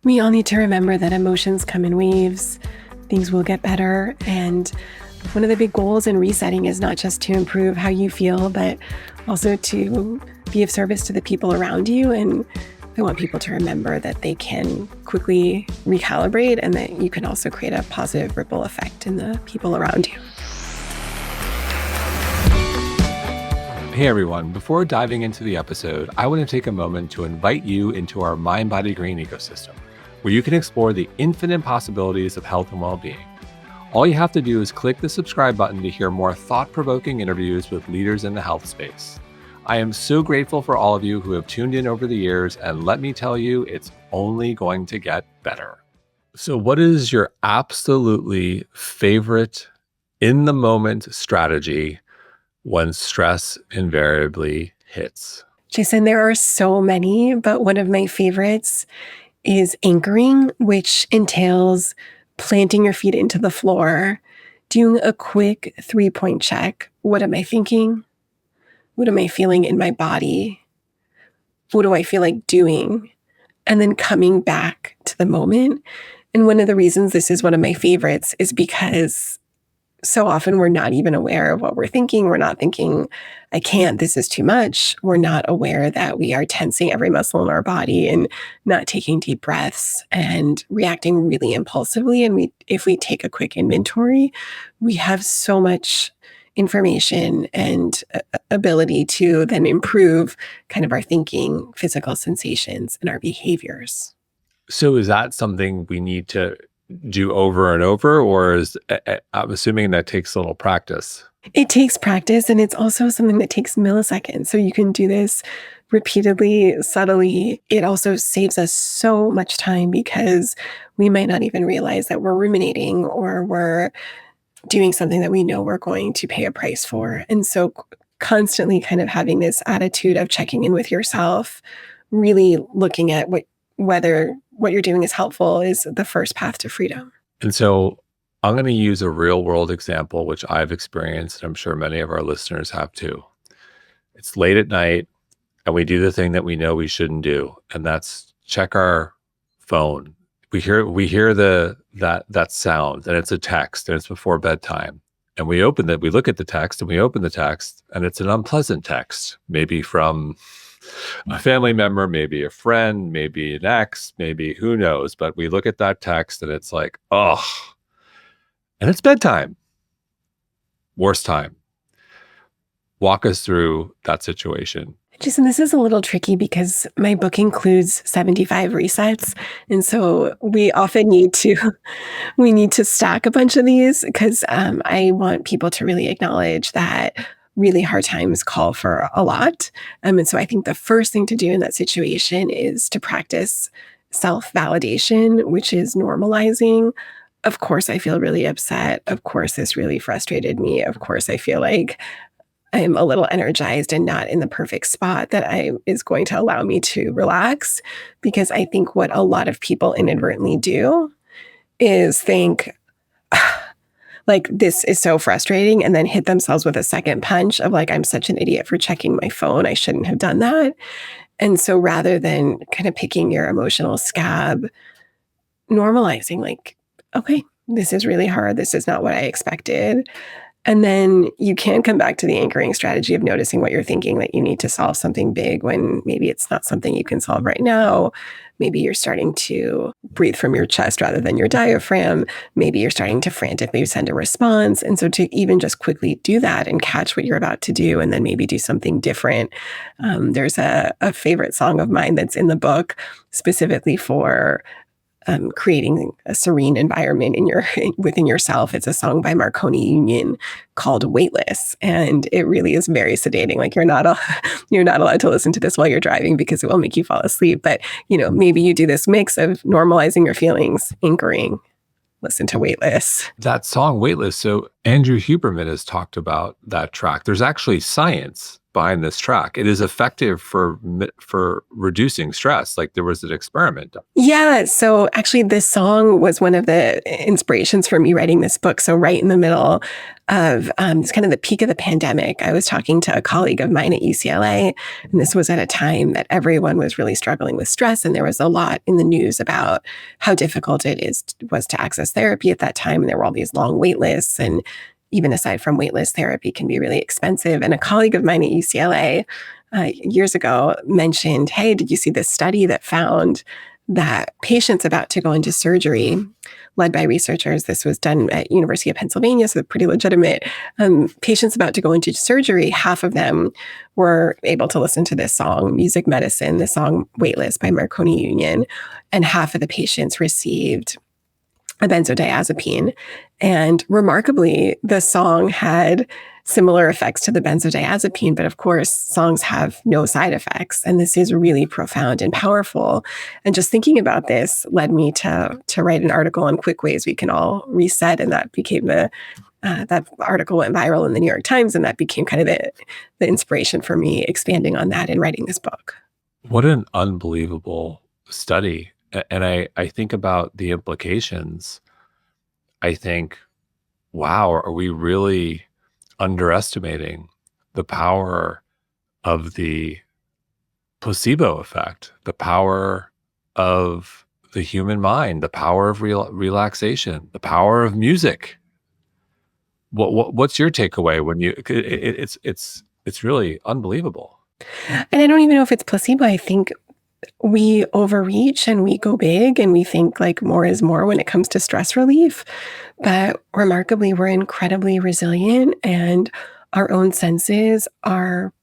We all need to remember that emotions come in waves, things will get better. And one of the big goals in resetting is not just to improve how you feel, but also to be of service to the people around you. And I want people to remember that they can quickly recalibrate and that you can also create a positive ripple effect in the people around you. Hey everyone, before diving into the episode, I want to take a moment to invite you into our mindbodygreen ecosystem, where you can explore the infinite possibilities of health and well-being. All you have to do is click the subscribe button to hear more thought-provoking interviews with leaders in the health space. I am so grateful for all of you who have tuned in over the years, and let me tell you, it's only going to get better. So what is your absolutely favorite in-the-moment strategy when stress invariably hits? Jason, there are so many, but one of my favorites is anchoring, which entails planting your feet into the floor, doing a quick 3-point check. What am I thinking? What am I feeling in my body? What do I feel like doing? And then coming back to the moment. And one of the reasons this is one of my favorites is because so often we're not even aware of what we're thinking. We're not thinking, I can't, this is too much. We're not aware that we are tensing every muscle in our body and not taking deep breaths and reacting really impulsively. And if we take a quick inventory, we have so much information and ability to then improve kind of our thinking, physical sensations, and our behaviors. So is that something we need to do over and over, or is I'm assuming that takes a little practice? It takes practice, and it's also something that takes milliseconds. So you can do this repeatedly, subtly. It also saves us so much time because we might not even realize that we're ruminating or we're doing something that we know we're going to pay a price for. And so constantly kind of having this attitude of checking in with yourself, really looking at whether what you're doing is helpful is the first path to freedom. And so I'm going to use a real world example, which I've experienced, and I'm sure many of our listeners have too. It's late at night and we do the thing that we know we shouldn't do, and that's check our phone. We hear that sound, and it's a text, and it's before bedtime. And we look at the text, and we open the text, and it's an unpleasant text, maybe from a family member, maybe a friend, maybe an ex, maybe who knows. But we look at that text and it's like, oh, and it's bedtime. Worst time. Walk us through that situation. Jason, this is a little tricky because my book includes 75 resets. And so we often need to stack a bunch of these because I want people to really acknowledge that really hard times call for a lot. And so I think the first thing to do in that situation is to practice self-validation, which is normalizing. Of course, I feel really upset. Of course, this really frustrated me. Of course, I feel like I'm a little energized and not in the perfect spot that is going to allow me to relax. Because I think what a lot of people inadvertently do is think, like, this is so frustrating, and then hit themselves with a second punch of like, I'm such an idiot for checking my phone. I shouldn't have done that. And so rather than kind of picking your emotional scab, normalizing like, okay, this is really hard. This is not what I expected. And then you can come back to the anchoring strategy of noticing what you're thinking, that you need to solve something big when maybe it's not something you can solve right now. Maybe you're starting to breathe from your chest rather than your diaphragm. Maybe you're starting to frantically send a response. And so to even just quickly do that and catch what you're about to do and then maybe do something different. There's a favorite song of mine that's in the book specifically for creating a serene environment within yourself. It's a song by Marconi Union called Weightless. And it really is very sedating. Like you're not allowed to listen to this while you're driving because it will make you fall asleep. But, maybe you do this mix of normalizing your feelings, anchoring, listen to Weightless. That song Weightless. So Andrew Huberman has talked about that track. There's actually science behind this track. It is effective for reducing stress. Like there was an experiment done. Yeah. So actually, this song was one of the inspirations for me writing this book. So right in the middle of it's kind of the peak of the pandemic, I was talking to a colleague of mine at UCLA, and this was at a time that everyone was really struggling with stress, and there was a lot in the news about how difficult was to access therapy at that time, and there were all these long wait lists, and even aside from waitlist, therapy can be really expensive. And a colleague of mine at UCLA years ago mentioned, "Hey, did you see this study that found that patients about to go into surgery, led by researchers, this was done at University of Pennsylvania, so pretty legitimate, patients about to go into surgery, half of them were able to listen to this song, Music Medicine, the song Waitlist by Marconi Union, and half of the patients received a benzodiazepine. And remarkably, the song had similar effects to the benzodiazepine, but of course, songs have no side effects. And this is really profound and powerful. And just thinking about this led me to write an article on quick ways we can all reset. And that became that article went viral in the New York Times. And that became kind of the inspiration for me expanding on that and writing this book. What an unbelievable study. And I think about the implications. I think, wow, are we really underestimating the power of the placebo effect, the power of the human mind, the power of relaxation, the power of music? What's your takeaway when it's really unbelievable. And I don't even know if it's placebo. I think we overreach and we go big and we think like more is more when it comes to stress relief. But remarkably, we're incredibly resilient and our own senses are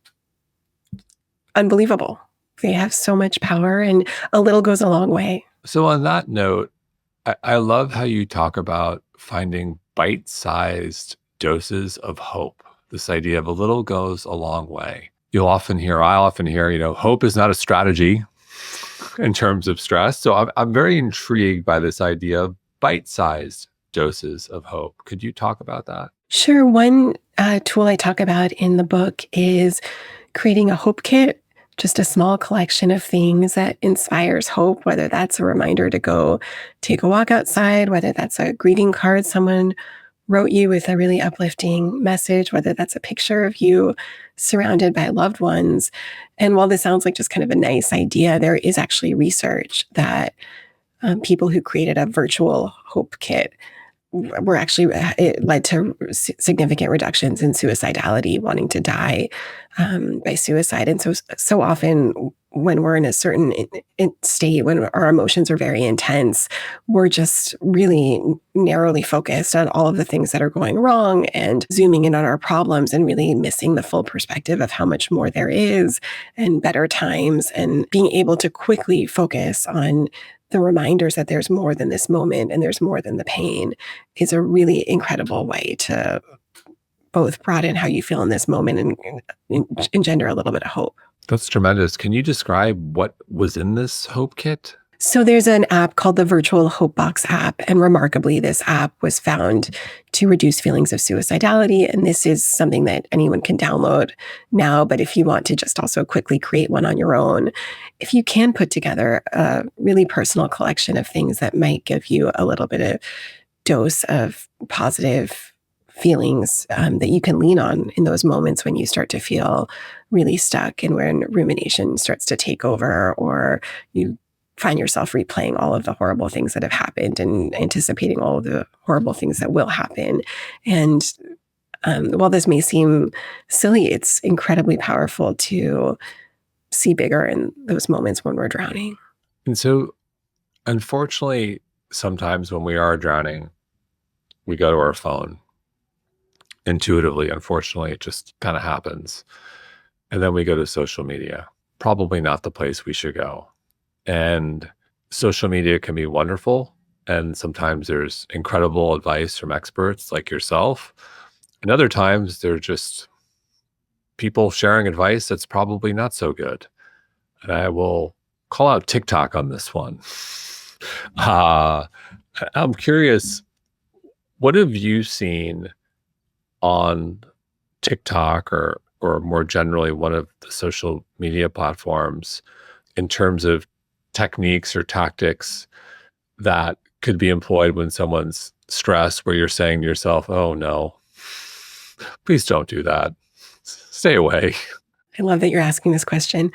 unbelievable. They have so much power and a little goes a long way. So on that note, I love how you talk about finding bite-sized doses of hope. This idea of a little goes a long way. I'll often hear, hope is not a strategy in terms of stress. So I'm very intrigued by this idea of bite-sized doses of hope. Could you talk about that? Sure. One tool I talk about in the book is creating a hope kit, just a small collection of things that inspires hope, whether that's a reminder to go take a walk outside, whether that's a greeting card someone wrote you with a really uplifting message, whether that's a picture of you surrounded by loved ones. And while this sounds like just kind of a nice idea, there is actually research that people who created a virtual hope kit it led to significant reductions in suicidality, wanting to die by suicide. And so often when we're in a certain state, when our emotions are very intense, we're just really narrowly focused on all of the things that are going wrong and zooming in on our problems and really missing the full perspective of how much more there is and better times, and being able to quickly focus on the reminders that there's more than this moment and there's more than the pain is a really incredible way to both broaden how you feel in this moment and engender a little bit of hope. That's tremendous. Can you describe what was in this hope kit? So there's an app called the Virtual Hope Box app, and remarkably, this app was found to reduce feelings of suicidality, and this is something that anyone can download now, but if you want to just also quickly create one on your own, if you can put together a really personal collection of things that might give you a little bit of dose of positive feelings that you can lean on in those moments when you start to feel really stuck and when rumination starts to take over, or you find yourself replaying all of the horrible things that have happened and anticipating all of the horrible things that will happen. And while this may seem silly, it's incredibly powerful to see bigger in those moments when we're drowning. And so, unfortunately, sometimes when we are drowning, we go to our phone. Intuitively, unfortunately, it just kind of happens. And then we go to social media. Probably not the place we should go. And social media can be wonderful. And sometimes there's incredible advice from experts like yourself. And other times they're just people sharing advice that's probably not so good. And I will call out TikTok on this one. I'm curious, what have you seen on TikTok or or more generally, one of the social media platforms in terms of techniques or tactics that could be employed when someone's stressed, where you're saying to yourself, "Oh, no, please don't do that. Stay away." I love that you're asking this question.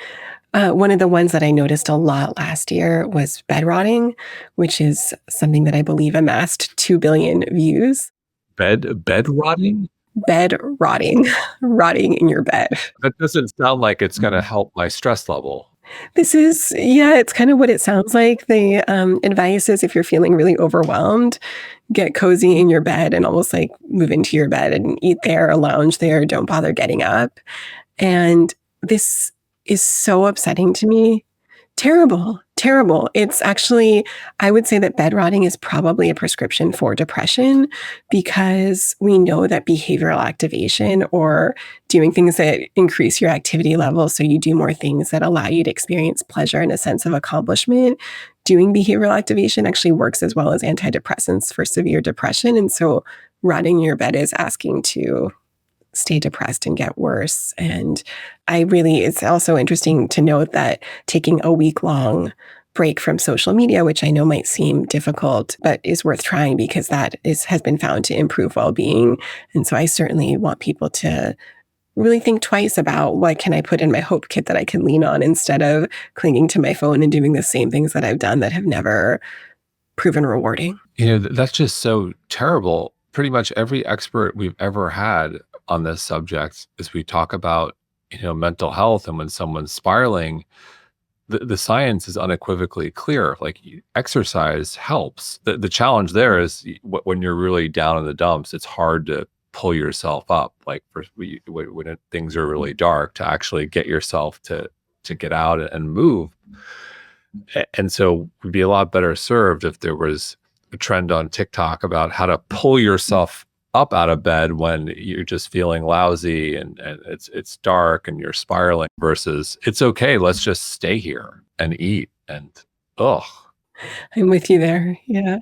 One of the ones that I noticed a lot last year was bed rotting, which is something that I believe amassed 2 billion views. Bed rotting? Bed rotting, rotting in your bed. That doesn't sound like it's gonna help my stress level. Yeah, it's kind of what it sounds like. The advice is if you're feeling really overwhelmed, get cozy in your bed and almost like move into your bed and eat there or lounge there. Don't bother getting up. And this is so upsetting to me. Terrible, terrible. It's actually, I would say that bed rotting is probably a prescription for depression because we know that behavioral activation or doing things that increase your activity level, so you do more things that allow you to experience pleasure and a sense of accomplishment, doing behavioral activation actually works as well as antidepressants for severe depression. And so rotting in your bed is asking to stay depressed and get worse. And it's also interesting to note that taking a week-long break from social media, which I know might seem difficult, but is worth trying because has been found to improve well-being. And so I certainly want people to really think twice about what can I put in my hope kit that I can lean on instead of clinging to my phone and doing the same things that I've done that have never proven rewarding. That's just so terrible. Pretty much every expert we've ever had on this subject, as we talk about, mental health and when someone's spiraling, the science is unequivocally clear. Like exercise helps. The challenge there is when you're really down in the dumps, it's hard to pull yourself up. Like when things are really dark, to actually get yourself to get out and move. And so we'd be a lot better served if there was a trend on TikTok about how to pull yourself up out of bed when you're just feeling lousy and it's dark and you're spiraling, versus it's okay, let's just stay here and eat. And ugh. I'm with you there. Yeah.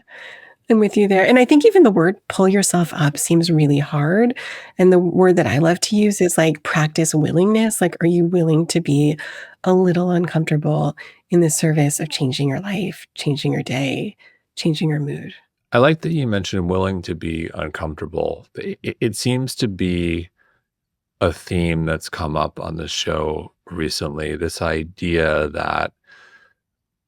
I'm with you there. And I think even the word pull yourself up seems really hard. And the word that I love to use is like practice willingness. Like, are you willing to be a little uncomfortable in the service of changing your life, changing your day, changing your mood? I like that you mentioned willing to be uncomfortable. It seems to be a theme that's come up on the show recently, this idea that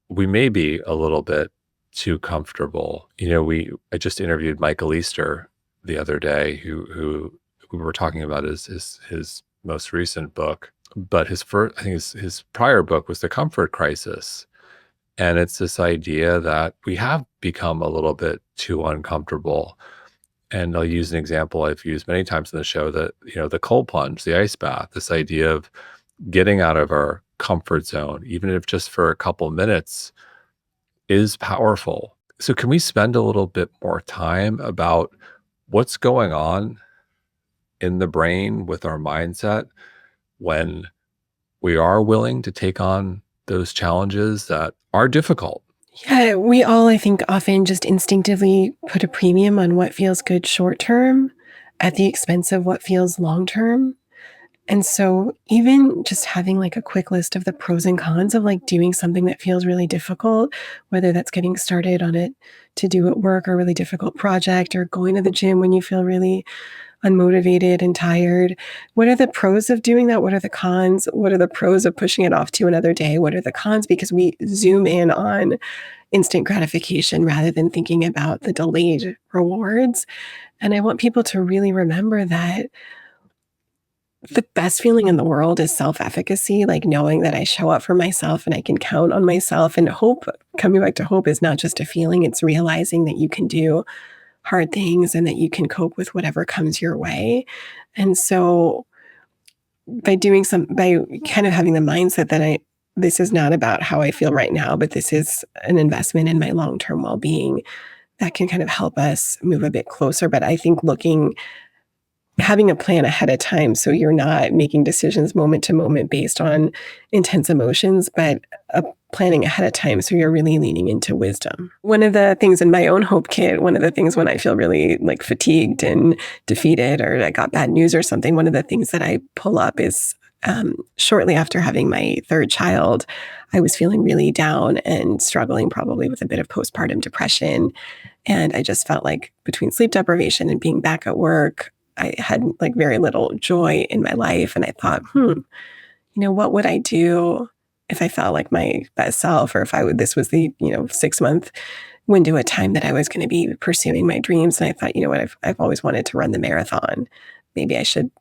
we may be a little bit too comfortable. I just interviewed Michael Easter the other day, who we were talking about his most recent book, but I think his prior book was The Comfort Crisis. And it's this idea that we have become a little bit too uncomfortable. And I'll use an example I've used many times in the show, that, the cold plunge, the ice bath, this idea of getting out of our comfort zone, even if just for a couple minutes, is powerful. So can we spend a little bit more time about what's going on in the brain with our mindset when we are willing to take on those challenges that are difficult? Yeah, we all, I think, often just instinctively put a premium on what feels good short term at the expense of what feels long term. And so even just having like a quick list of the pros and cons of like doing something that feels really difficult, whether that's getting started on it to do at work or a really difficult project, or going to the gym when you feel really unmotivated and tired. What are the pros of doing that? What are the cons? What are the pros of pushing it off to another day? What are the cons? Because we zoom in on instant gratification rather than thinking about the delayed rewards. And I want people to really remember that the best feeling in the world is self-efficacy, like knowing that I show up for myself and I can count on myself. And hope, coming back to hope, is not just a feeling, it's realizing that you can do hard things and that you can cope with whatever comes your way. And so by kind of having the mindset that this is not about how I feel right now, but this is an investment in my long-term well-being, that can kind of help us move a bit closer. But I think looking having a plan ahead of time so you're not making decisions moment to moment based on intense emotions, but planning ahead of time so you're really leaning into wisdom. One of the things in my own hope kit, one of the things when I feel really like fatigued and defeated or I got bad news or something, one of the things that I pull up is shortly after having my third child, I was feeling really down and struggling probably with a bit of postpartum depression. And I just felt like between sleep deprivation and being back at work, I had like very little joy in my life. And I thought, what would I do if I felt like my best self, or if this was the, 6-month window of time that I was going to be pursuing my dreams. And I thought, I've always wanted to run the marathon. Maybe I should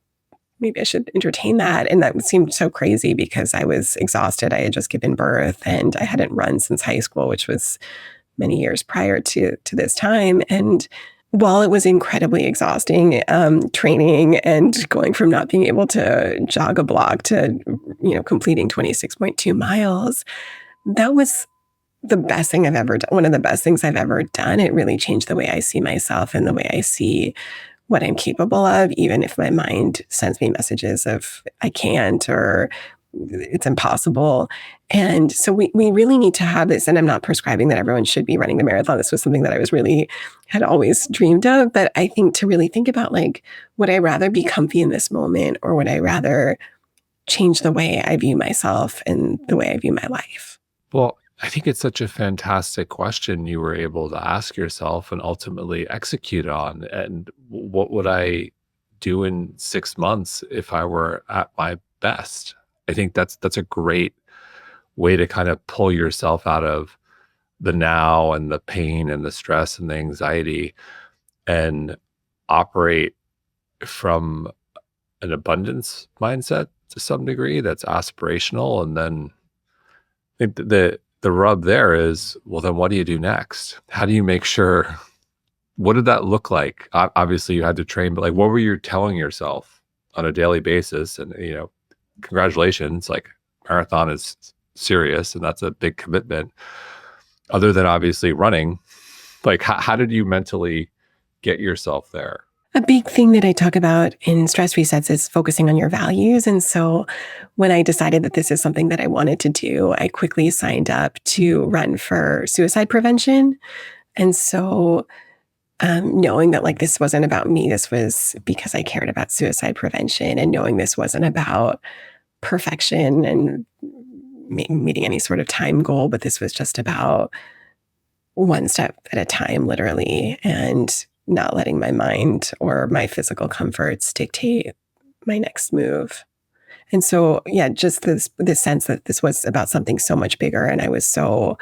entertain that. And that seemed so crazy because I was exhausted. I had just given birth and I hadn't run since high school, which was many years prior to this time. And while it was incredibly exhausting, training and going from not being able to jog a block to, completing 26.2 miles, that was the best thing I've ever done. One of the best things I've ever done. It really changed the way I see myself and the way I see what I'm capable of, even if my mind sends me messages of I can't or it's impossible. And so we really need to have this. And I'm not prescribing that everyone should be running the marathon. This was something that I had always dreamed of. But I think to really think about like, would I rather be comfy in this moment or would I rather change the way I view myself and the way I view my life? Well, I think it's such a fantastic question you were able to ask yourself and ultimately execute on. And what would I do in 6 months if I were at my best? I think that's a great way to kind of pull yourself out of the now and the pain and the stress and the anxiety and operate from an abundance mindset to some degree that's aspirational. And then I think the rub there is, well, then what do you do next? How do you make sure, what did that look like? Obviously you had to train, but like, what were you telling yourself on a daily basis? And, congratulations, like marathon is serious and that's a big commitment. Other than obviously running, like how did you mentally get yourself there? A big thing that I talk about in stress resets is focusing on your values. And so when I decided that this is something that I wanted to do, I quickly signed up to run for suicide prevention. And so knowing that like this wasn't about me, this was because I cared about suicide prevention, and knowing this wasn't about perfection and meeting any sort of time goal, but this was just about one step at a time, literally, and not letting my mind or my physical comforts dictate my next move. And so, yeah, just this sense that this was about something so much bigger, and I was so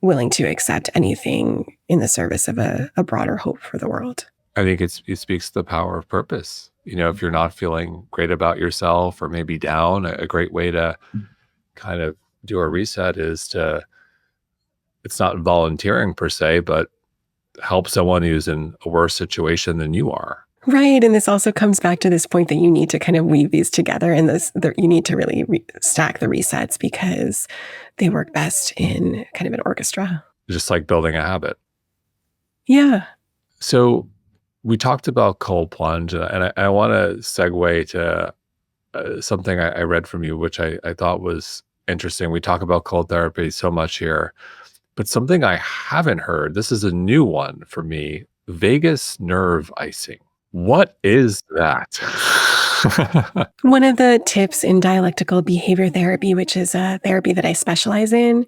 willing to accept anything in the service of a broader hope for the world. I think it speaks to the power of purpose. If you're not feeling great about yourself or maybe down, a great way to kind of do a reset is it's not volunteering per se, but help someone who's in a worse situation than you are. Right. And this also comes back to this point that you need to kind of weave these together, and you need to really stack the resets because they work best in kind of an orchestra. Just like building a habit. Yeah. So we talked about cold plunge, and I want to segue to something I read from you, which I thought was interesting. We talk about cold therapy so much here, but something I haven't heard, this is a new one for me, vagus nerve icing. What is that? One of the tips in dialectical behavior therapy, which is a therapy that I specialize in,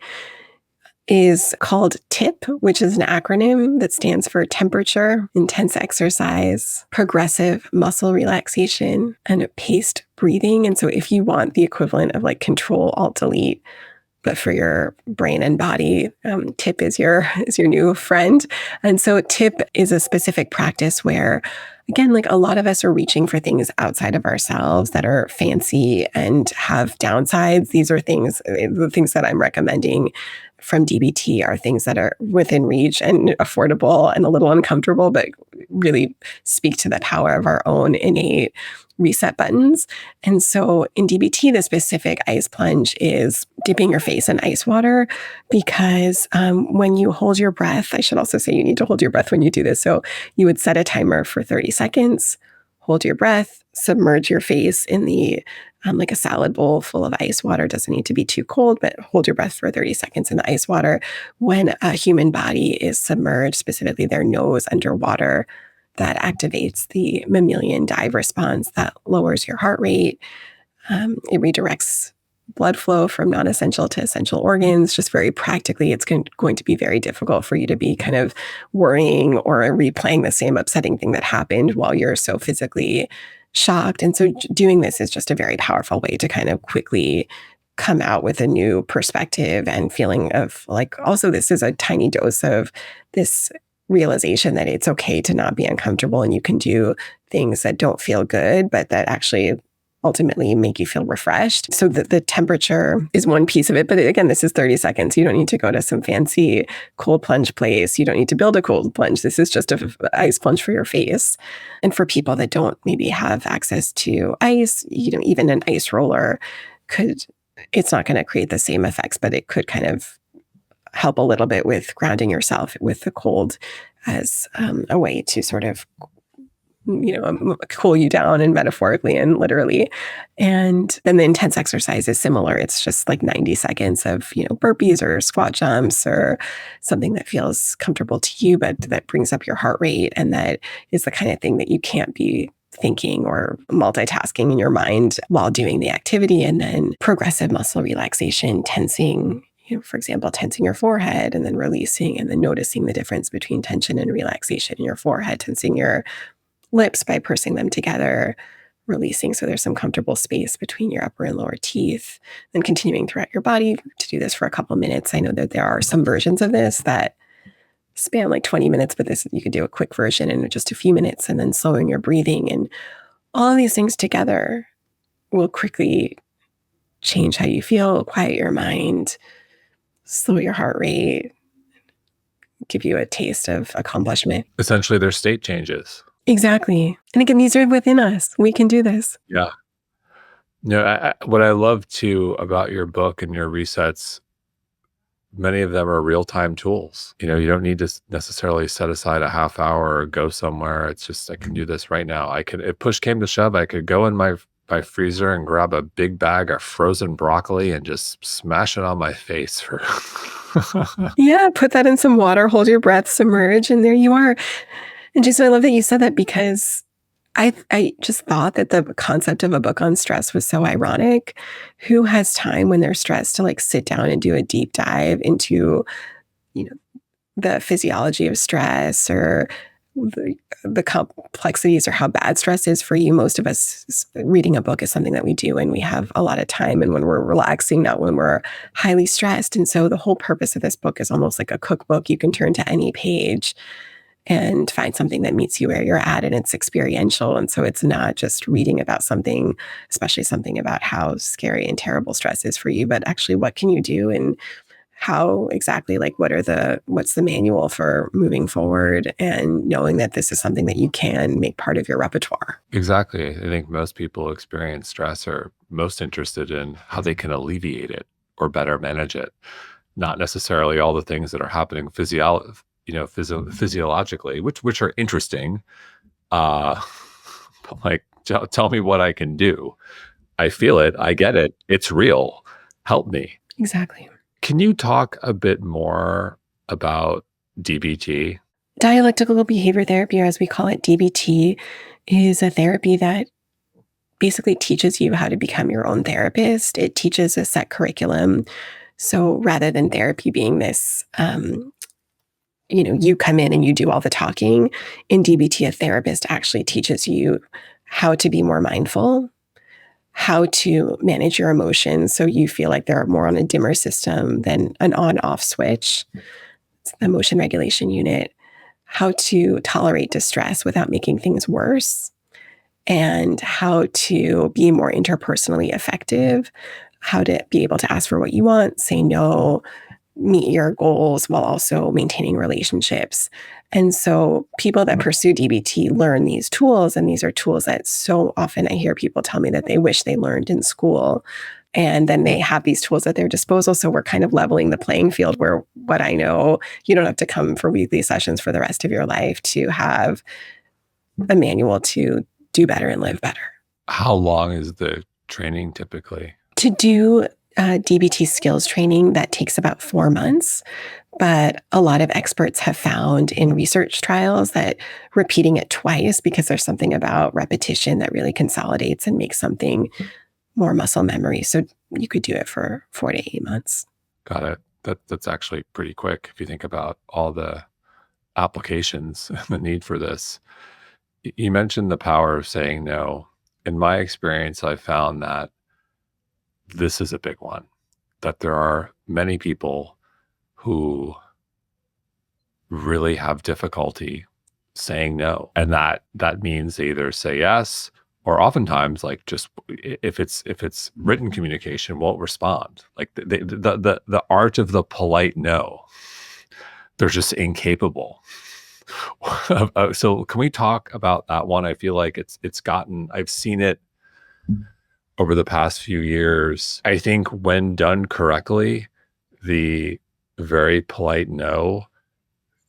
is called TIP, which is an acronym that stands for temperature, intense exercise, progressive muscle relaxation, and paced breathing. And so if you want the equivalent of like Control Alt Delete, but for your brain and body, TIP is your new friend. And so TIP is a specific practice where, again, like a lot of us are reaching for things outside of ourselves that are fancy and have downsides. These are the things that I'm recommending from DBT are things that are within reach and affordable and a little uncomfortable, but really speak to the power of our own innate reset buttons. And so in DBT, the specific ice plunge is dipping your face in ice water because when you hold your breath, I should also say you need to hold your breath when you do this. So you would set a timer for 30 seconds, hold your breath, submerge your face in the like a salad bowl full of ice water. Doesn't need to be too cold, but hold your breath for 30 seconds in the ice water. When a human body is submerged, specifically their nose underwater, that activates the mammalian dive response that lowers your heart rate. It redirects blood flow from non-essential to essential organs. Just very practically, it's going to be very difficult for you to be kind of worrying or replaying the same upsetting thing that happened while you're so physically shocked. And so doing this is just a very powerful way to kind of quickly come out with a new perspective and feeling of like, also, this is a tiny dose of this realization that it's okay to not be uncomfortable and you can do things that don't feel good, but that actually ultimately make you feel refreshed. So the temperature is one piece of it. But again, this is 30 seconds. You don't need to go to some fancy cold plunge place. You don't need to build a cold plunge. This is just an ice plunge for your face. And for people that don't maybe have access to ice, even an ice roller it's not going to create the same effects, but it could kind of help a little bit with grounding yourself with the cold as a way to sort of cool you down, and metaphorically and literally. And then the intense exercise is similar. It's just like 90 seconds of, burpees or squat jumps or something that feels comfortable to you, but that brings up your heart rate. And that is the kind of thing that you can't be thinking or multitasking in your mind while doing the activity. And then progressive muscle relaxation, tensing, for example, tensing your forehead and then releasing, and then noticing the difference between tension and relaxation in your forehead, tensing your lips by pursing them together, releasing so there's some comfortable space between your upper and lower teeth, then continuing throughout your body to do this for a couple minutes. I know that there are some versions of this that span like 20 minutes, but this you could do a quick version in just a few minutes, and then slowing your breathing. And all of these things together will quickly change how you feel, quiet your mind, slow your heart rate, give you a taste of accomplishment. Essentially, their state changes. Exactly. And again, these are within us. We can do this. Yeah. What I love too about your book and your resets, many of them are real-time tools. You don't need to necessarily set aside a half hour or go somewhere. It's just, I can do this right now. If push came to shove, I could go in my freezer and grab a big bag of frozen broccoli and just smash it on my face for Yeah, put that in some water, hold your breath, submerge, and there you are. And Jason, I love that you said that, because I just thought that the concept of a book on stress was so ironic. Who has time when they're stressed to like sit down and do a deep dive into, the physiology of stress or the complexities or how bad stress is for you? Most of us, reading a book is something that we do when we have a lot of time and when we're relaxing, not when we're highly stressed. And so the whole purpose of this book is almost like a cookbook. You can turn to any page and find something that meets you where you're at, and it's experiential. And so it's not just reading about something, especially something about how scary and terrible stress is for you, but actually what can you do, and how exactly, like what's the manual for moving forward, and knowing that this is something that you can make part of your repertoire. Exactly. I think most people who experience stress are most interested in how they can alleviate it or better manage it, not necessarily all the things that are happening physiologically, which are interesting. But like, tell me what I can do. I feel it. I get it. It's real. Help me. Exactly. Can you talk a bit more about DBT? Dialectical behavior therapy, or as we call it, DBT, is a therapy that basically teaches you how to become your own therapist. It teaches a set curriculum. So rather than therapy being this, you come in and you do all the talking, in DBT, a therapist actually teaches you how to be more mindful, how to manage your emotions so you feel like they're more on a dimmer system than an on-off switch. It's the emotion regulation unit. How to tolerate distress without making things worse, and how to be more interpersonally effective, how to be able to ask for what you want, say no, meet your goals while also maintaining relationships. And so people that pursue DBT learn these tools, and these are tools that so often I hear people tell me that they wish they learned in school. And then they have these tools at their disposal. So we're kind of leveling the playing field, where what I know, you don't have to come for weekly sessions for the rest of your life to have a manual to do better and live better. How long is the training typically? To do DBT skills training, that takes about 4 months. But a lot of experts have found in research trials that repeating it twice, because there's something about repetition that really consolidates and makes something more muscle memory. So you could do it for 4 to 8 months. Got it. That's actually pretty quick if you think about all the applications and the need for this. You mentioned the power of saying no. In my experience, I found that this is a big one, that there are many people who really have difficulty saying no. And that means they either say yes, or oftentimes, like, just if it's written communication, won't respond. Like the art of the polite no, they're just incapable. So can we talk about that one? I feel like I've seen it over the past few years. I think when done correctly, the very polite no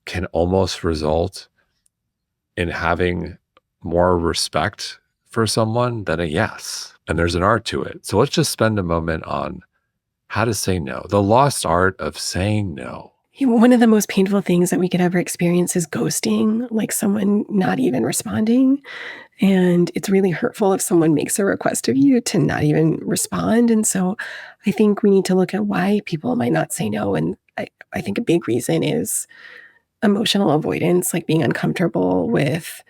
can almost result in having more respect for someone than a yes. And there's an art to it. So let's just spend a moment on how to say no, the lost art of saying no. One of the most painful things that we could ever experience is ghosting, like someone not even responding. And it's really hurtful if someone makes a request of you to not even respond. And so I think we need to look at why people might not say no. And I think a big reason is emotional avoidance, like being uncomfortable with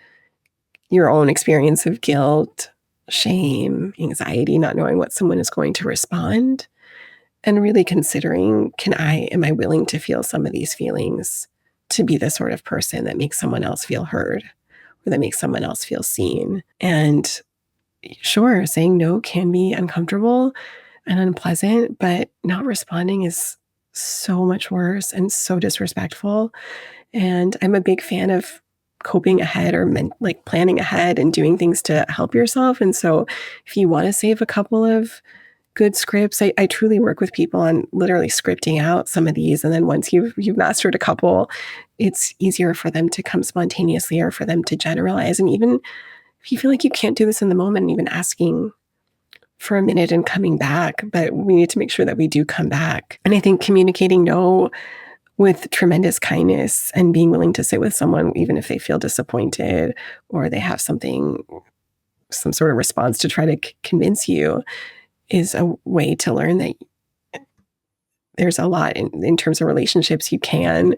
your own experience of guilt, shame, anxiety, not knowing what someone is going to respond. And really considering, am I willing to feel some of these feelings to be the sort of person that makes someone else feel heard or that makes someone else feel seen? And sure, saying no can be uncomfortable and unpleasant, but not responding is so much worse and so disrespectful. And I'm a big fan of coping ahead, or like planning ahead and doing things to help yourself. And so if you want to save a couple of good scripts. I truly work with people on literally scripting out some of these. And then once you've mastered a couple, it's easier for them to come spontaneously or for them to generalize. And even if you feel like you can't do this in the moment, even asking for a minute and coming back, but we need to make sure that we do come back. And I think communicating no with tremendous kindness and being willing to sit with someone, even if they feel disappointed or they have some sort of response to try to convince you, is a way to learn that there's a lot in terms of relationships. You can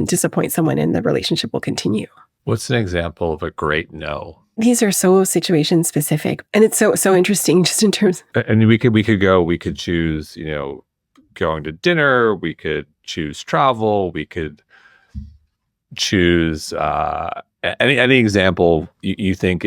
disappoint someone and the relationship will continue. What's an example of a great no? These are so situation specific, and it's so interesting just in terms. And we could choose, going to dinner. We could choose travel. We could choose any example you think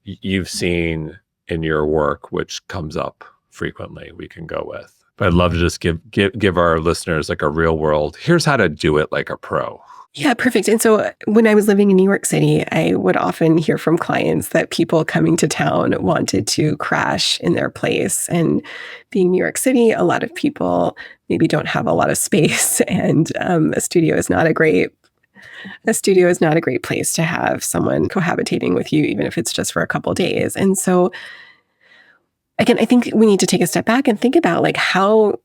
you've seen in your work, which comes up frequently, we can go with. But I'd love to just give our listeners like a real world, here's how to do it like a pro. Yeah, perfect. And so when I was living in New York City, I would often hear from clients that people coming to town wanted to crash in their place. And being New York City, a lot of people maybe don't have a lot of space, and a studio is not a great place to have someone cohabitating with you, even if it's just for a couple of days. And so, again, I think we need to take a step back and think about like how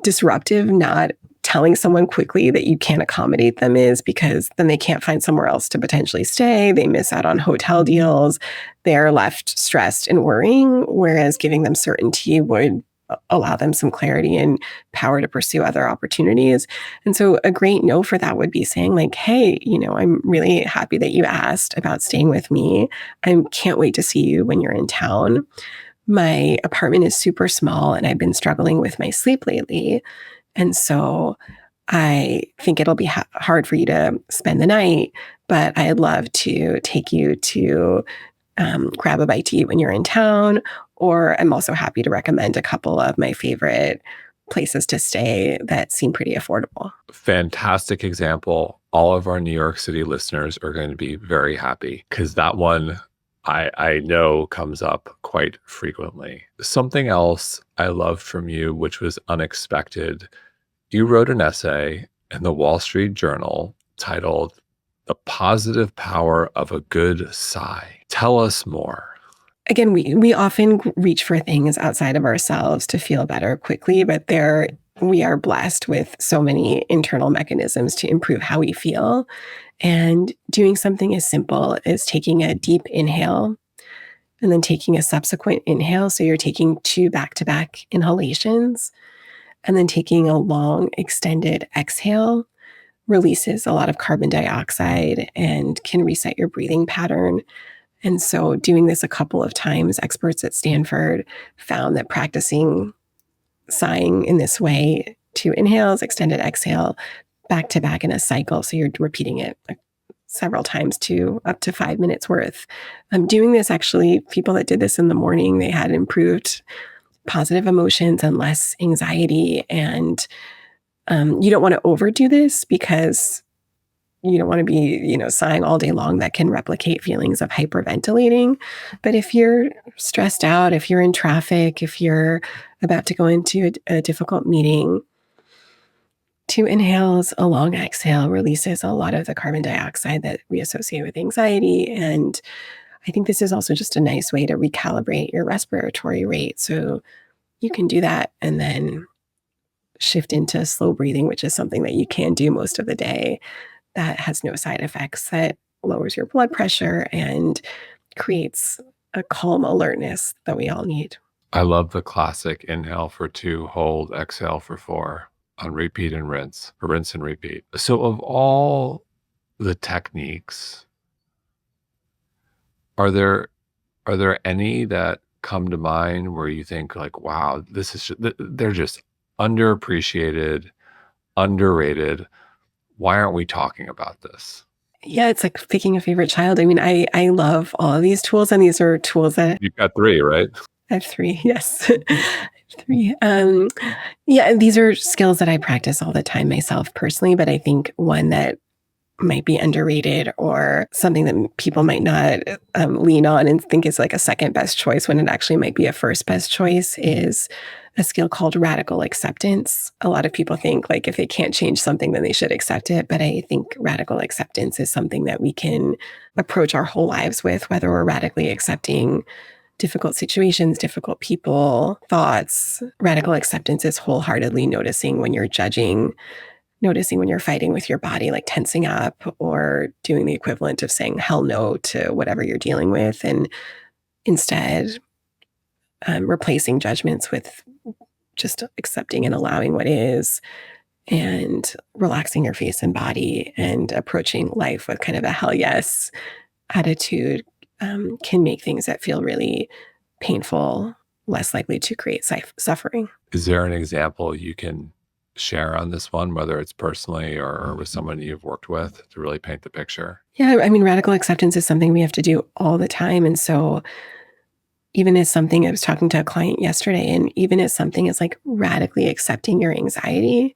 disruptive not telling someone quickly that you can't accommodate them is, because then they can't find somewhere else to potentially stay. They miss out on hotel deals. They're left stressed and worrying, whereas giving them certainty would allow them some clarity and power to pursue other opportunities. And so a great no for that would be saying like, hey, I'm really happy that you asked about staying with me. I can't wait to see you when you're in town. My apartment is super small and I've been struggling with my sleep lately. And so I think it'll be hard for you to spend the night, but I'd love to take you to grab a bite to eat when you're in town. Or I'm also happy to recommend a couple of my favorite places to stay that seem pretty affordable. Fantastic example. All of our New York City listeners are going to be very happy, because that one I know comes up quite frequently. Something else I loved from you, which was unexpected, you wrote an essay in the Wall Street Journal titled "The Positive Power of a Good Sigh." Tell us more. Again, we often reach for things outside of ourselves to feel better quickly, but we are blessed with so many internal mechanisms to improve how we feel. And doing something as simple as taking a deep inhale and then taking a subsequent inhale. So you're taking 2 back-to-back inhalations and then taking a long extended exhale releases a lot of carbon dioxide and can reset your breathing pattern. And so doing this a couple of times, experts at Stanford found that practicing sighing in this way, 2 inhales, extended exhale, back to back in a cycle. So you're repeating it several times to up to 5 minutes worth. Doing this actually, people that did this in the morning, they had improved positive emotions and less anxiety. And you don't want to overdo this because you don't want to be, sighing all day long. That can replicate feelings of hyperventilating. But if you're stressed out, if you're in traffic, if you're about to go into a difficult meeting, 2 inhales, a long exhale releases a lot of the carbon dioxide that we associate with anxiety. And I think this is also just a nice way to recalibrate your respiratory rate. So you can do that and then shift into slow breathing, which is something that you can do most of the day that has no side effects, that lowers your blood pressure and creates a calm alertness that we all need. I love the classic inhale for 2, hold, exhale for 4, on repeat and rinse, or rinse and repeat. So of all the techniques, are there any that come to mind where you think like, wow, they're just underappreciated, underrated. Why aren't we talking about this? Yeah, it's like picking a favorite child. I mean, I love all of these tools, and these are tools that You've got 3, right? I have 3. Yes, I have 3. Yeah, these are skills that I practice all the time myself personally, but I think one that might be underrated or something that people might not lean on and think is like a second best choice when it actually might be a first best choice is a skill called radical acceptance. A lot of people think like if they can't change something, then they should accept it. But I think radical acceptance is something that we can approach our whole lives with, whether we're radically accepting difficult situations, difficult people, thoughts. Radical acceptance is wholeheartedly noticing when you're judging, noticing when you're fighting with your body, like tensing up or doing the equivalent of saying hell no to whatever you're dealing with. And instead, replacing judgments with just accepting and allowing what is and relaxing your face and body and approaching life with kind of a hell yes attitude can make things that feel really painful less likely to create suffering. Is there an example you can share on this one, whether it's personally or with someone you've worked with, to really paint the picture? Yeah, I mean, radical acceptance is something we have to do all the time. And so even as something, I was talking to a client yesterday, and even as something as like radically accepting your anxiety,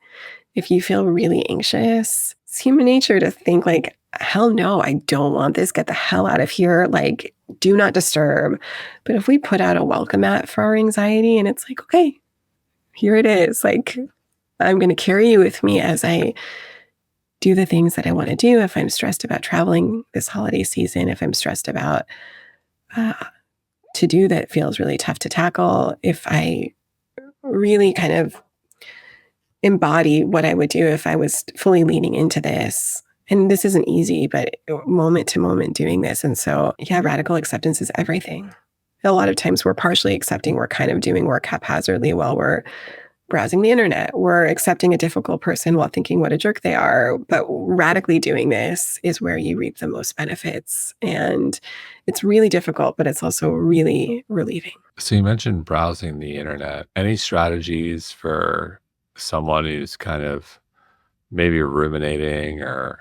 if you feel really anxious, it's human nature to think like, hell no, I don't want this. Get the hell out of here. Like, do not disturb. But if we put out a welcome mat for our anxiety and it's like, okay, here it is. Like, I'm going to carry you with me as I do the things that I want to do. If I'm stressed about traveling this holiday season, if I'm stressed about to do that feels really tough to tackle, if I really kind of embody what I would do if I was fully leaning into this. And this isn't easy, but moment to moment doing this. And so, yeah, radical acceptance is everything. A lot of times we're partially accepting, we're kind of doing work haphazardly while we're browsing the internet. We're accepting a difficult person while thinking what a jerk they are. But radically doing this is where you reap the most benefits. And it's really difficult, but it's also really relieving. So you mentioned browsing the internet. Any strategies for someone who's kind of maybe ruminating or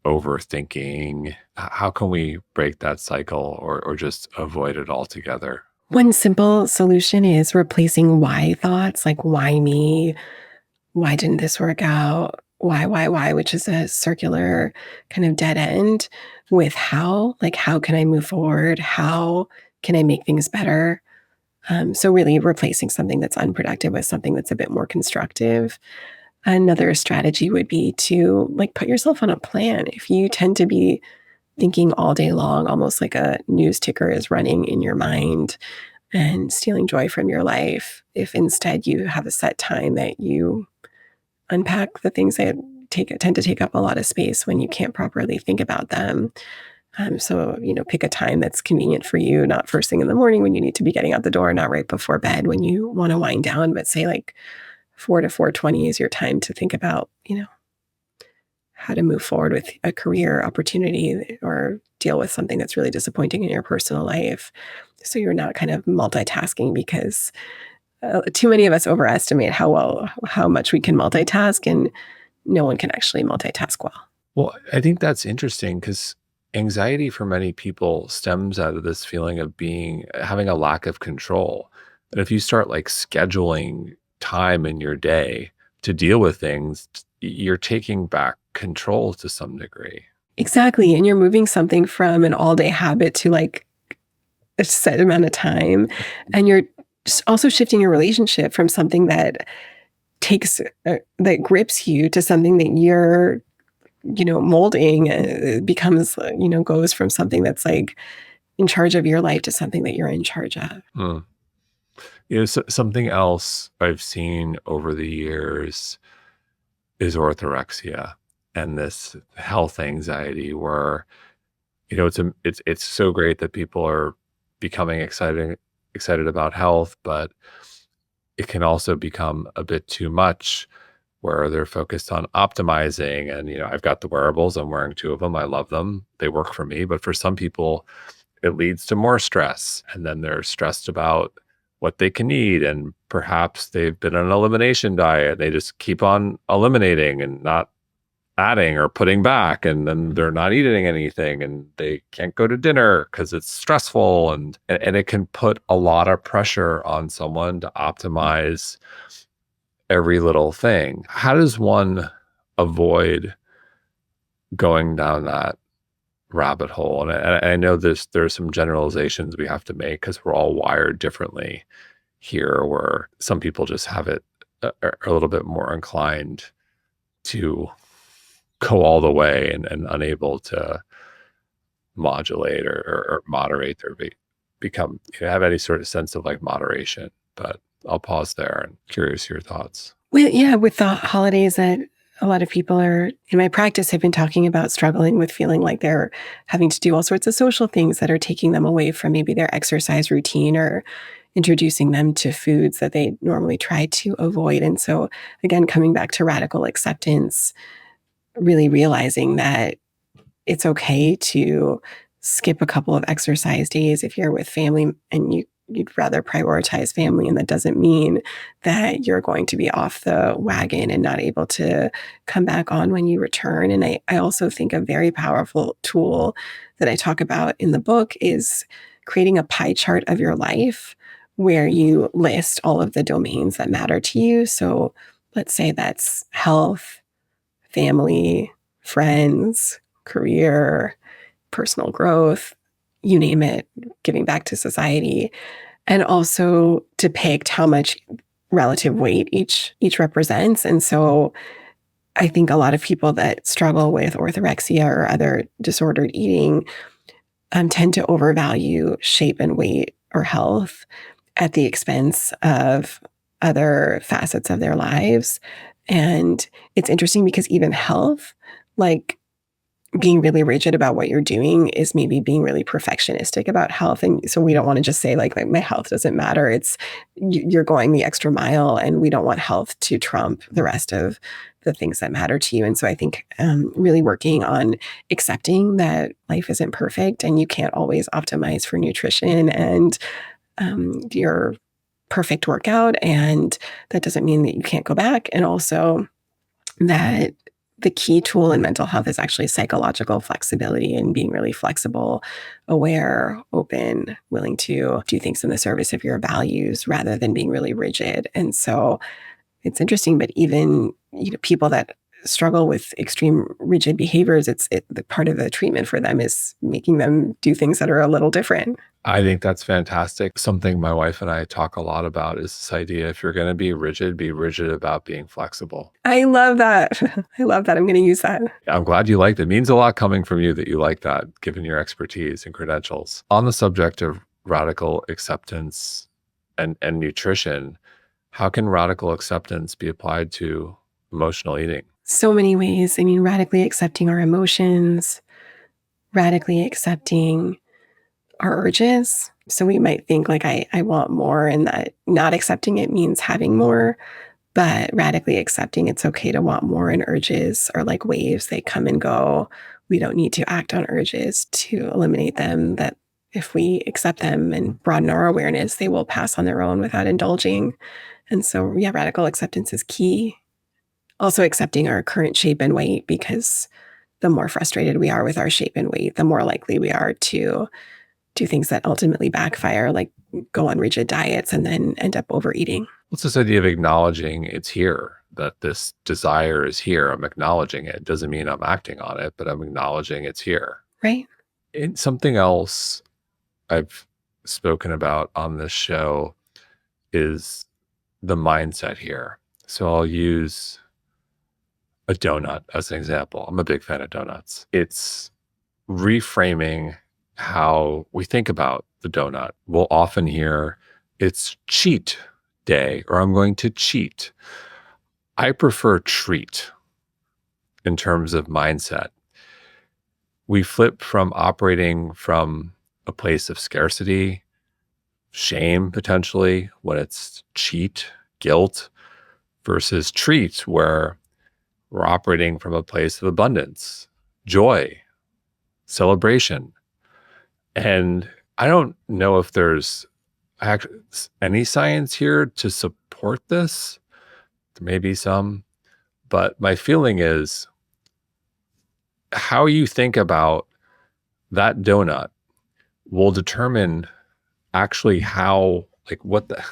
overthinking? How can we break that cycle or just avoid it altogether? One simple solution is replacing why thoughts, like why me? Why didn't this work out? Why, which is a circular kind of dead end, with how, like how can I move forward? How can I make things better? So really replacing something that's unproductive with something that's a bit more constructive. Another strategy would be to like put yourself on a plan. If you tend to be thinking all day long, almost like a news ticker is running in your mind and stealing joy from your life. If instead you have a set time that you unpack the things that tend to take up a lot of space when you can't properly think about them. So, pick a time that's convenient for you, not first thing in the morning when you need to be getting out the door, not right before bed when you want to wind down, but say like 4 to 4:20 is your time to think about, how to move forward with a career opportunity or deal with something that's really disappointing in your personal life. So you're not kind of multitasking because too many of us overestimate how much we can multitask, and no one can actually multitask well. Well, I think that's interesting because anxiety for many people stems out of this feeling of having a lack of control. And if you start like scheduling time in your day to deal with things, you're taking back control to some degree. Exactly. And you're moving something from an all day habit to like a set amount of time. And you're also shifting your relationship from something that that grips you to something that you're, molding. Becomes, goes from something that's like in charge of your life to something that you're in charge of. Hmm. Something else I've seen over the years is orthorexia and this health anxiety where, it's so great that people are becoming excited about health, but it can also become a bit too much where they're focused on optimizing. And, I've got the wearables, I'm wearing 2 of them. I love them. They work for me. But for some people, it leads to more stress. And then they're stressed about what they can eat. And perhaps they've been on an elimination diet. They just keep on eliminating and not adding or putting back. And then they're not eating anything and they can't go to dinner because it's stressful. And it can put a lot of pressure on someone to optimize every little thing. How does one avoid going down that rabbit hole? And I know there's some generalizations we have to make because we're all wired differently here, where some people just have it are a little bit more inclined to go all the way and unable to modulate or moderate or become have any sort of sense of like moderation. But I'll pause there and curious your thoughts. Well, yeah, with the holidays that a lot of people are in my practice have been talking about struggling with feeling like they're having to do all sorts of social things that are taking them away from maybe their exercise routine or introducing them to foods that they normally try to avoid. And so again, coming back to radical acceptance, really realizing that it's okay to skip a couple of exercise days if you're with family and you'd rather prioritize family. And that doesn't mean that you're going to be off the wagon and not able to come back on when you return. And I also think a very powerful tool that I talk about in the book is creating a pie chart of your life where you list all of the domains that matter to you. So let's say that's health, family, friends, career, personal growth, you name it, giving back to society, and also depict how much relative weight each represents. And so I think a lot of people that struggle with orthorexia or other disordered eating tend to overvalue shape and weight or health at the expense of other facets of their lives. And it's interesting because even health, like being really rigid about what you're doing is maybe being really perfectionistic about health. And so we don't want to just say like my health doesn't matter. It's you're going the extra mile, and we don't want health to trump the rest of the things that matter to you. And so I think really working on accepting that life isn't perfect and you can't always optimize for nutrition and your perfect workout. And that doesn't mean that you can't go back. And also that the key tool in mental health is actually psychological flexibility and being really flexible, aware, open, willing to do things in the service of your values rather than being really rigid. And so it's interesting, but even people that struggle with extreme rigid behaviors, the part of the treatment for them is making them do things that are a little different. I think that's fantastic. Something my wife and I talk a lot about is this idea, if you're going to be rigid about being flexible. I love that. I love that. I'm going to use that. I'm glad you liked it. It means a lot coming from you that you like that, given your expertise and credentials. On the subject of radical acceptance and nutrition, how can radical acceptance be applied to emotional eating? So many ways. I mean, radically accepting our emotions, radically accepting our urges. So we might think like, I want more, and that not accepting it means having more, but radically accepting it's okay to want more, and urges are like waves. They come and go. We don't need to act on urges to eliminate them, that if we accept them and broaden our awareness, they will pass on their own without indulging. And so, yeah, radical acceptance is key. Also accepting our current shape and weight, because the more frustrated we are with our shape and weight, the more likely we are to do things that ultimately backfire, like go on rigid diets and then end up overeating. What's this idea of acknowledging it's here, that this desire is here? I'm acknowledging it. Doesn't mean I'm acting on it, but I'm acknowledging it's here. Right. And something else I've spoken about on this show is the mindset here. So I'll use a donut as an example. I'm a big fan of donuts. It's reframing how we think about the donut. We'll often hear it's cheat day, or I'm going to cheat. I prefer treat in terms of mindset. We flip from operating from a place of scarcity, shame potentially, when it's cheat, guilt, versus treat, where we're operating from a place of abundance, joy, celebration. And I don't know if there's any science here to support this. There may be some, but my feeling is how you think about that donut will determine actually how, like what the,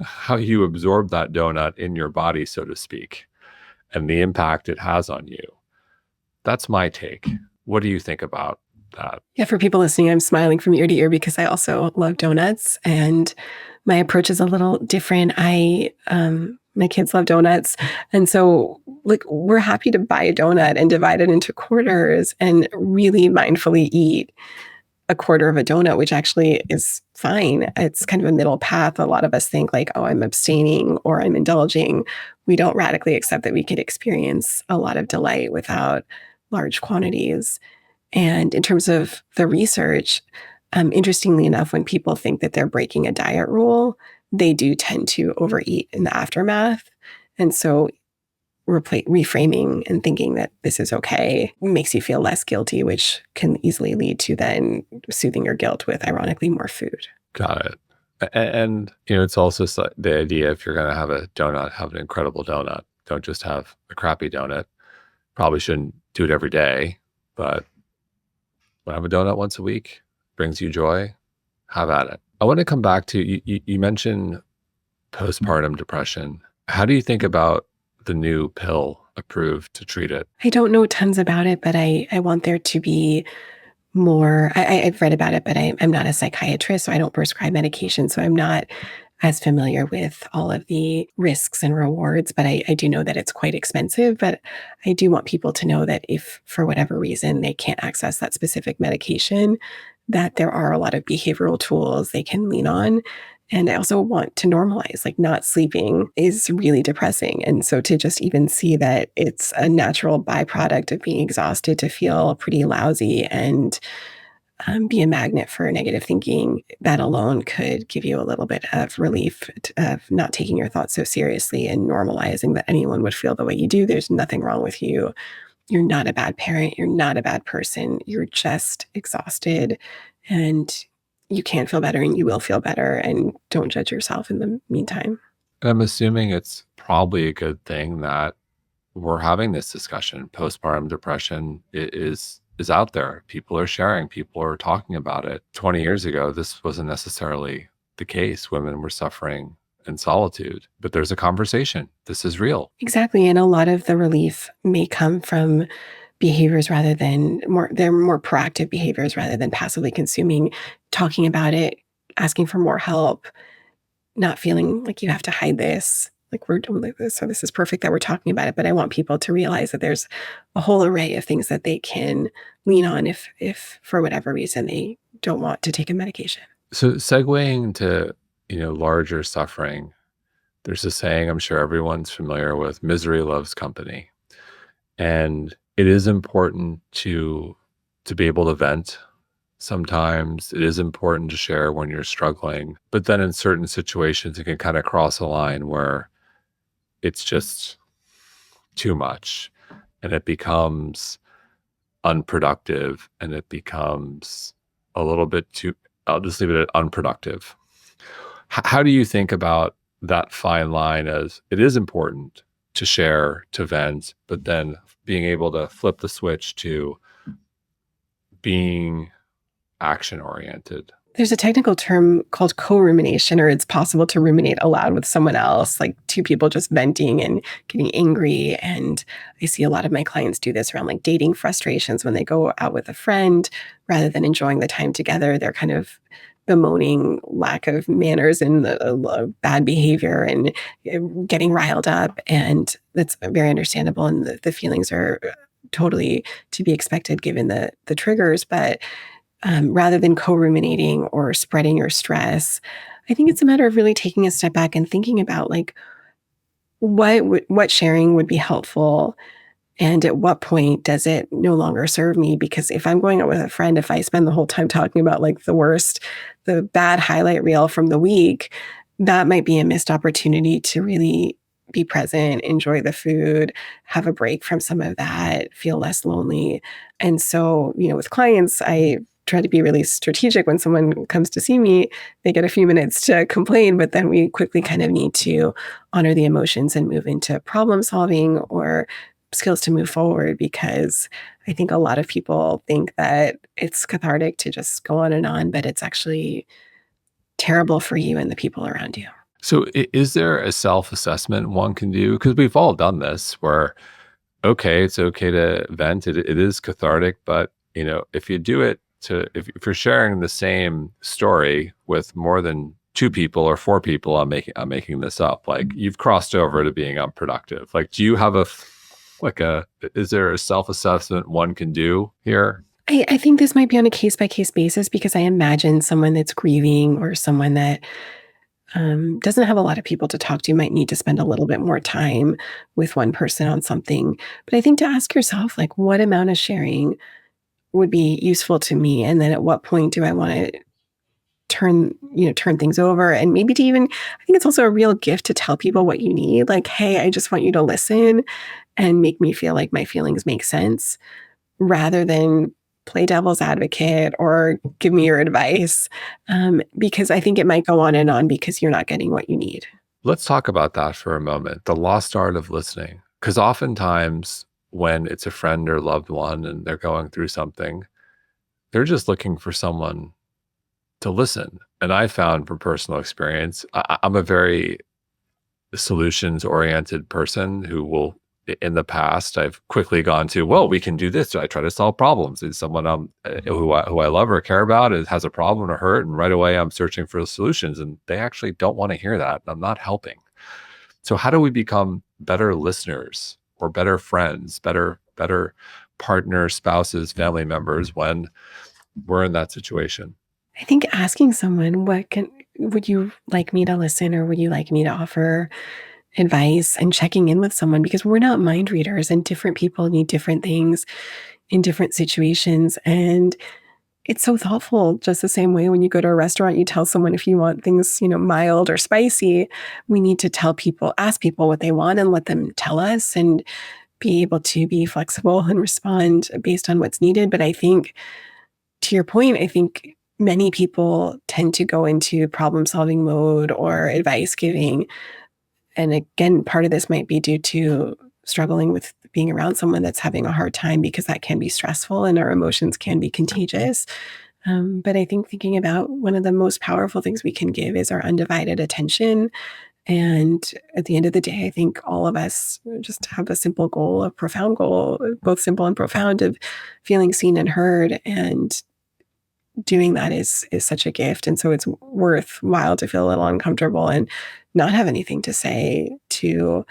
how you absorb that donut in your body, so to speak, and the impact it has on you. That's my take. What do you think about that? Yeah, for people listening, I'm smiling from ear to ear because I also love donuts, and my approach is a little different. My kids love donuts, and so like we're happy to buy a donut and divide it into quarters and really mindfully eat a quarter of a donut, which actually is fine. It's kind of a middle path. A lot of us think like, oh, I'm abstaining or I'm indulging. We don't radically accept that we could experience a lot of delight without large quantities. And in terms of the research, interestingly enough, when people think that they're breaking a diet rule, they do tend to overeat in the aftermath. And so reframing and thinking that this is okay makes you feel less guilty, which can easily lead to then soothing your guilt with, ironically, more food. Got it. And it's also the idea, if you're going to have a donut, have an incredible donut. Don't just have a crappy donut. Probably shouldn't do it every day, but have a donut once a week, brings you joy, have at it. I want to come back to, you mentioned postpartum depression. How do you think about the new pill approved to treat it? I don't know tons about it, but I want there to be more. I've read about it, but I'm not a psychiatrist, so I don't prescribe medication. So I'm not as familiar with all of the risks and rewards, but I do know that it's quite expensive. But I do want people to know that if for whatever reason they can't access that specific medication, that there are a lot of behavioral tools they can lean on. And I also want to normalize, like not sleeping is really depressing. And so to just even see that it's a natural byproduct of being exhausted to feel pretty lousy and be a magnet for negative thinking, that alone could give you a little bit of relief of not taking your thoughts so seriously and normalizing that anyone would feel the way you do. There's nothing wrong with you. You're not a bad parent. You're not a bad person. You're just exhausted, and you can feel better and you will feel better, and don't judge yourself in the meantime. I'm assuming it's probably a good thing that we're having this discussion. Postpartum depression is out there. People are sharing, people are talking about it. 20 years ago, this wasn't necessarily the case. Women were suffering and solitude, but there's a conversation. This is real. Exactly. And a lot of the relief may come from behaviors rather than they're more proactive behaviors rather than passively consuming, talking about it, asking for more help, not feeling like you have to hide this. Like we're doing like this, so this is perfect that we're talking about it. But I want people to realize that there's a whole array of things that they can lean on if for whatever reason they don't want to take a medication. So segueing to, larger suffering, there's a saying I'm sure everyone's familiar with, misery loves company. And it is important to be able to vent. Sometimes it is important to share when you're struggling, but then in certain situations, it can kind of cross a line where it's just too much and it becomes unproductive and it becomes a little bit too, I'll just leave it at unproductive. How do you think about that fine line as it is important to share, to vent, but then being able to flip the switch to being action oriented? There's a technical term called co-rumination, or it's possible to ruminate aloud with someone else, like two people just venting and getting angry. And I see a lot of my clients do this around like dating frustrations when they go out with a friend, rather than enjoying the time together. They're kind of bemoaning lack of manners and bad behavior and getting riled up. And that's very understandable. And the feelings are totally to be expected given the triggers. But rather than co-ruminating or spreading your stress, I think it's a matter of really taking a step back and thinking about like what sharing would be helpful, and at what point does it no longer serve me? Because if I'm going out with a friend, if I spend the whole time talking about like the bad highlight reel from the week, that might be a missed opportunity to really be present, enjoy the food, have a break from some of that, feel less lonely. And so, with clients, I try to be really strategic. When someone comes to see me, they get a few minutes to complain, but then we quickly kind of need to honor the emotions and move into problem solving or skills to move forward, because I think a lot of people think that it's cathartic to just go on, but it's actually terrible for you and the people around you. So is there a self-assessment one can do? Because we've all done this where, okay, it's okay to vent. It is cathartic, but if you do it if you're sharing the same story with more than two people or four people, I'm making this up, like you've crossed over to being unproductive. Like, do you have is there a self-assessment one can do here? I think this might be on a case-by-case basis, because I imagine someone that's grieving or someone that doesn't have a lot of people to talk to might need to spend a little bit more time with one person on something. But I think to ask yourself, like, what amount of sharing would be useful to me? And then at what point do I want to turn things over? And maybe to even, I think it's also a real gift to tell people what you need. Like, hey, I just want you to listen and make me feel like my feelings make sense, rather than play devil's advocate or give me your advice, because I think it might go on and on because you're not getting what you need. Let's talk about that for a moment, the lost art of listening. Because oftentimes when it's a friend or loved one and they're going through something, they're just looking for someone to listen. And I found from personal experience, I'm a very solutions-oriented person who will, in the past, I've quickly gone to, well, we can do this. I try to solve problems. Is someone who I love or care about has a problem or hurt, and right away I'm searching for solutions, and they actually don't want to hear that. I'm not helping. So how do we become better listeners or better friends, better partners, spouses, family members when we're in that situation? I think asking someone, would you like me to listen, or would you like me to offer advice, and checking in with someone, because we're not mind readers and different people need different things in different situations. And it's so thoughtful, just the same way when you go to a restaurant, you tell someone if you want things, mild or spicy. We need to ask people what they want and let them tell us, and be able to be flexible and respond based on what's needed. But I think, to your point, I think many people tend to go into problem solving mode or advice giving. And again, part of this might be due to struggling with being around someone that's having a hard time, because that can be stressful and our emotions can be contagious. But I think thinking about one of the most powerful things we can give is our undivided attention, And at the end of the day, I think all of us just have a simple goal, a profound goal, both simple and profound, of feeling seen and heard. And doing that is such a gift. And so it's worthwhile to feel a little uncomfortable and not have anything to say, to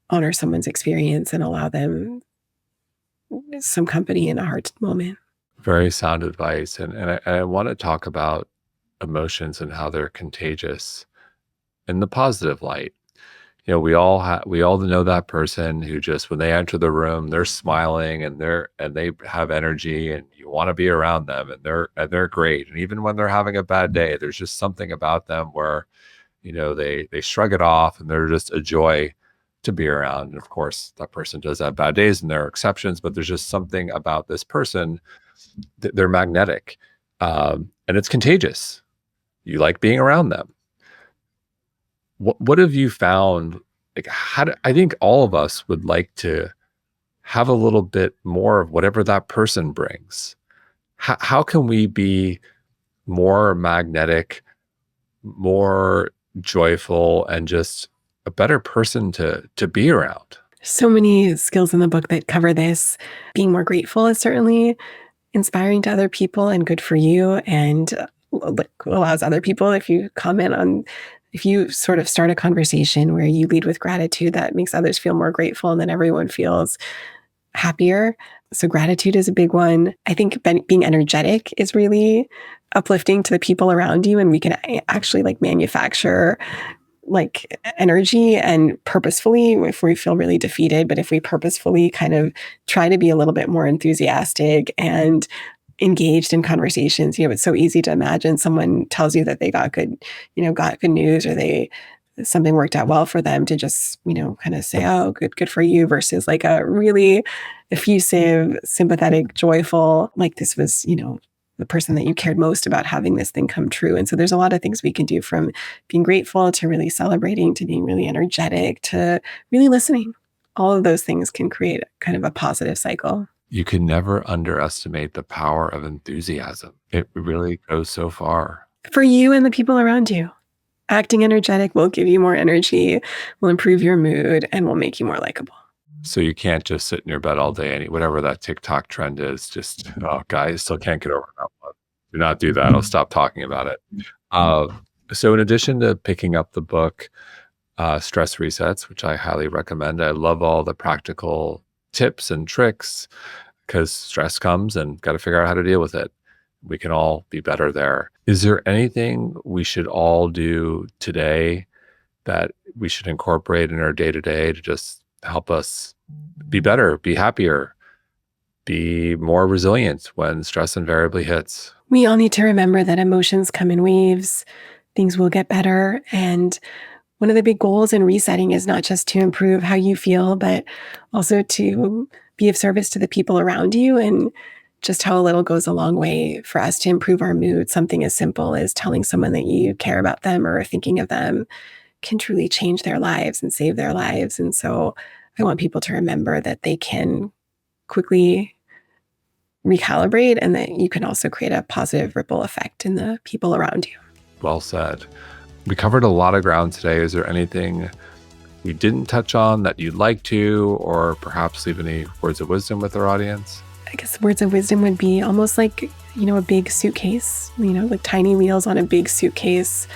honor someone's experience and allow them some company in a hard moment. Very sound advice. And I want to talk about emotions and how they're contagious in the positive light. We all know that person who just, when they enter the room, they're smiling and they have energy, and you want to be around them, and they're great. And even when they're having a bad day, there's just something about them where, they shrug it off and they're just a joy to be around. And of course, that person does have bad days and there are exceptions, but there's just something about this person that they're magnetic, and it's contagious. You like being around them. What have you found? Like, I think all of us would like to have a little bit more of whatever that person brings. How can we be more magnetic, more joyful, and just a better person to be around? So many skills in the book that cover this. Being more grateful is certainly inspiring to other people and good for you, and allows other people, if you sort of start a conversation where you lead with gratitude, that makes others feel more grateful, and then everyone feels happier. So gratitude is a big one. I think being energetic is really uplifting to the people around you, and we can actually manufacture energy, and purposefully, if we feel really defeated, but if we purposefully kind of try to be a little bit more enthusiastic and engaged in conversations. It's so easy to imagine someone tells you that they got good news, or something worked out well for them, to just, kind of say, oh, good for you, versus a really effusive, sympathetic, joyful, this was, the person that you cared most about having this thing come true. And so there's a lot of things we can do, from being grateful to really celebrating, to being really energetic, to really listening. All of those things can create kind of a positive cycle. You can never underestimate the power of enthusiasm. It really goes so far. For you and the people around you. Acting energetic will give you more energy, will improve your mood, and will make you more likable. So you can't just sit in your bed all day, whatever that TikTok trend is, just, oh, guys, still can't get over that one. Do not do that. I'll stop talking about it. So in addition to picking up the book, Stress Resets, which I highly recommend, I love all the practical tips and tricks, because stress comes and got to figure out how to deal with it. We can all be better there. Is there anything we should all do today that we should incorporate in our day-to-day to just help us be better, be happier, be more resilient when stress invariably hits? We all need to remember that emotions come in waves. Things will get better. And one of the big goals in resetting is not just to improve how you feel, but also to be of service to the people around you. And just how a little goes a long way for us to improve our mood. Something as simple as telling someone that you care about them or thinking of them can truly change their lives and save their lives. And so I want people to remember that they can quickly recalibrate, and that you can also create a positive ripple effect in the people around you. Well said. We covered a lot of ground today. Is there anything we didn't touch on that you'd like to, or perhaps leave any words of wisdom with our audience? I guess words of wisdom would be almost like, a big suitcase, like tiny wheels on a big suitcase.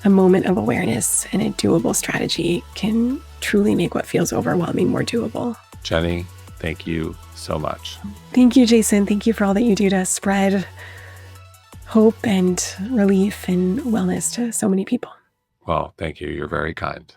A moment of awareness and a doable strategy can truly make what feels overwhelming more doable. Jenny, thank you so much. Thank you, Jason. Thank you for all that you do to spread hope and relief and wellness to so many people. Well, thank you. You're very kind.